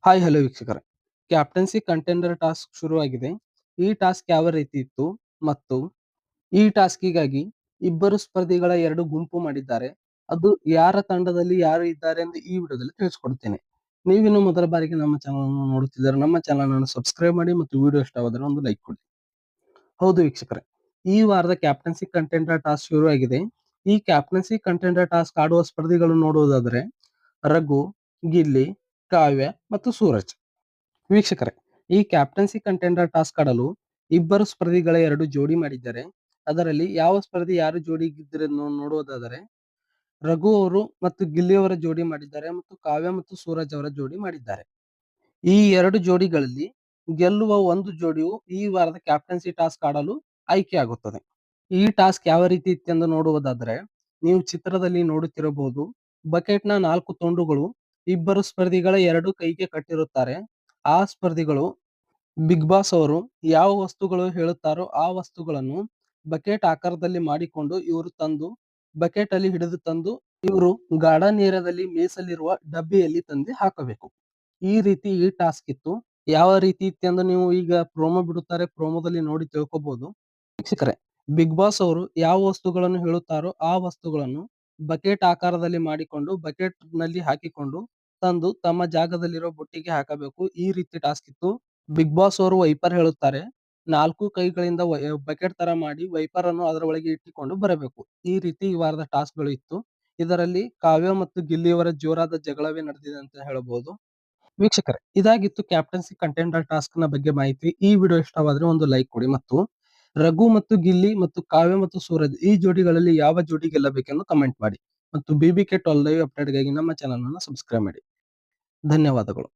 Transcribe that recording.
Hi hello ವೀಕ್ಷಕರೇ, captaincy contender task ಶುರುವಾಗಿದೆ. ಈ ಟಾಸ್ಕ್ ಯಾವ ರೀತಿ ಇತ್ತು ಮತ್ತು ಈ ಟಾಸ್ಕಿಗಾಗಿ ಇಬ್ಬರು ಸ್ಪರ್ಧಿಗಳ ಎರಡು ಗುಂಪು ಮಾಡಿದ್ದಾರೆ. ಅದು ಯಾರ ತಂಡದಲ್ಲಿ ಯಾರು ಇದ್ದಾರೆ ಎಂದು ಈ ವಿಡಿಯೋದಲ್ಲಿ ತಿಳಿಸ್ಕೊಡ್ತೇನೆ. ನೀವಿನ್ನು ಮೊದಲ ಬಾರಿಗೆ ನಮ್ಮ ಚಾನಲ್ ಅನ್ನು ನೋಡುತ್ತಿದ್ದರೆ ನಮ್ಮ ಚಾನಲ್ ಅನ್ನು ಸಬ್ಸ್ಕ್ರೈಬ್ ಮಾಡಿ ಮತ್ತು ವಿಡಿಯೋ ಇಷ್ಟವಾದರೆ ಒಂದು ಲೈಕ್ ಕೊಡಿ. ಹೌದು ವೀಕ್ಷಕರೇ, ಈ ವಾರದ ಕ್ಯಾಪ್ಟನ್ಸಿ ಕಂಟೆಂಡರ್ ಟಾಸ್ಕ್ ಶುರುವಾಗಿದೆ. ಈ ಕ್ಯಾಪ್ಟನ್ಸಿ ಕಂಟೆಂಡರ್ ಟಾಸ್ಕ್ ಆಡುವ ಸ್ಪರ್ಧಿಗಳು ನೋಡುವುದಾದರೆ ರಘು, ಗಿಲ್ಲಿ, ಕಾವ್ಯ ಮತ್ತು ಸೂರಜ್. ವೀಕ್ಷಕರೇ, ಈ ಕ್ಯಾಪ್ಟನ್ಸಿ ಕಂಟೆಂಡರ್ ಟಾಸ್ಕ್ ಆಡಲು ಇಬ್ಬರು ಸ್ಪರ್ಧಿಗಳ ಎರಡು ಜೋಡಿ ಮಾಡಿದ್ದಾರೆ. ಅದರಲ್ಲಿ ಯಾವ ಸ್ಪರ್ಧಿ ಯಾರು ಜೋಡಿಗಿದ್ದರೆ ನೋಡುವುದಾದರೆ ರಘು ಅವರು ಮತ್ತು ಗಿಲ್ಲಿ ಅವರ ಜೋಡಿ ಮಾಡಿದ್ದಾರೆ ಮತ್ತು ಕಾವ್ಯ ಮತ್ತು ಸೂರಜ್ ಅವರ ಜೋಡಿ ಮಾಡಿದ್ದಾರೆ. ಈ ಎರಡು ಜೋಡಿಗಳಲ್ಲಿ ಗೆಲ್ಲುವ ಒಂದು ಜೋಡಿಯು ಈ ವಾರದ ಕ್ಯಾಪ್ಟನ್ಸಿ ಟಾಸ್ಕ್ ಆಡಲು ಆಯ್ಕೆಯಾಗುತ್ತದೆ. ಈ ಟಾಸ್ಕ್ ಯಾವ ರೀತಿ ಇತ್ತೆಂದು ನೋಡುವುದಾದರೆ ನೀವು ಚಿತ್ರದಲ್ಲಿ ನೋಡುತ್ತಿರಬಹುದು. ಬಕೆಟ್ನ 4 ತುಂಡುಗಳು ಇಬ್ಬರು ಸ್ಪರ್ಧಿಗಳ ಎರಡು ಕೈಗೆ ಕಟ್ಟಿರುತ್ತಾರೆ. ಆ ಸ್ಪರ್ಧಿಗಳು ಬಿಗ್ ಬಾಸ್ ಅವರು ಯಾವ ವಸ್ತುಗಳು ಹೇಳುತ್ತಾರೋ ಆ ವಸ್ತುಗಳನ್ನು ಬಕೆಟ್ ಆಕಾರದಲ್ಲಿ ಮಾಡಿಕೊಂಡು ಇವರು ತಂದು ಬಕೆಟ್ ಅಲ್ಲಿ ಹಿಡಿದು ತಂದು ಇವರು ಗಾರ್ಡನ್ ಏರಿಯಾದಲ್ಲಿ ಮೀಸಲಿರುವ ಡಬ್ಬಿಯಲ್ಲಿ ತಂದು ಹಾಕಬೇಕು. ಈ ರೀತಿ ಈ ಟಾಸ್ಕ್ ಇತ್ತು. ಯಾವ ರೀತಿ ಇತ್ತೆಂದು ನೀವು ಈಗ ಪ್ರೋಮೋ ಬಿಡುತ್ತಾರೆ, ಪ್ರೋಮೋದಲ್ಲಿ ನೋಡಿ ತಿಳ್ಕೊಬಹುದು. ವೀಕ್ಷಕರೇ, ಬಿಗ್ ಬಾಸ್ ಅವರು ಯಾವ ವಸ್ತುಗಳನ್ನು ಹೇಳುತ್ತಾರೋ ಆ ವಸ್ತುಗಳನ್ನು ಬಕೆಟ್ ಆಕಾರದಲ್ಲಿ ಮಾಡಿಕೊಂಡು ಬಕೆಟ್ ನಲ್ಲಿ ಹಾಕಿಕೊಂಡು ತಂದು ತಮ್ಮ ಜಾಗದಲ್ಲಿರೋ ಬುಟ್ಟಿಗೆ ಹಾಕಬೇಕು. ಈ ರೀತಿ ಟಾಸ್ಕ್ ಇತ್ತು. ಬಿಗ್ ಬಾಸ್ ಅವರು ವೈಪರ್ ಹೇಳುತ್ತಾರೆ, 4 ಕೈಗಳಿಂದ ಬಕೆಟ್ ತರ ಮಾಡಿ ವೈಪರ್ ಅನ್ನು ಅದರ ಒಳಗೆ ಇಟ್ಟುಕೊಂಡು ಬರಬೇಕು. ಈ ರೀತಿ ಈ ವಾರದ ಟಾಸ್ಕ್ ಗಳು ಇತ್ತು. ಇದರಲ್ಲಿ ಕಾವ್ಯ ಮತ್ತು ಗಿಲ್ಲಿಯವರ ಜೋರಾದ ಜಗಳವೇ ನಡೆದಿದೆ ಅಂತ ಹೇಳಬಹುದು. ವೀಕ್ಷಕರೇ, ಇದಾಗಿತ್ತು ಕ್ಯಾಪ್ಟನ್ಸಿ ಕಂಟೆಂಡರ್ ಟಾಸ್ಕ್ ನ ಬಗ್ಗೆ ಮಾಹಿತಿ. ಈ ವಿಡಿಯೋ ಇಷ್ಟವಾದ್ರೆ ಒಂದು ಲೈಕ್ ಕೊಡಿ ಮತ್ತು ರಘು ಮತ್ತು ಗಿಲ್ಲಿ ಮತ್ತು ಕಾವ್ಯ ಮತ್ತು ಸೂರಜ್ ಈ ಜೋಡಿಗಳಲ್ಲಿ ಯಾವ ಜೋಡಿ ಗೆಲ್ಲಬೇಕೆಂದು ಕಮೆಂಟ್ ಮಾಡಿ ಮತ್ತು BBK 12 ಲೈವ್ ಅಪ್ಡೇಟ್ಗಾಗಿ ನಮ್ಮ ಚಾನಲ್ ಅನ್ನು ಸಬ್ಸ್ಕ್ರೈಬ್ ಮಾಡಿ. ಧನ್ಯವಾದಗಳು.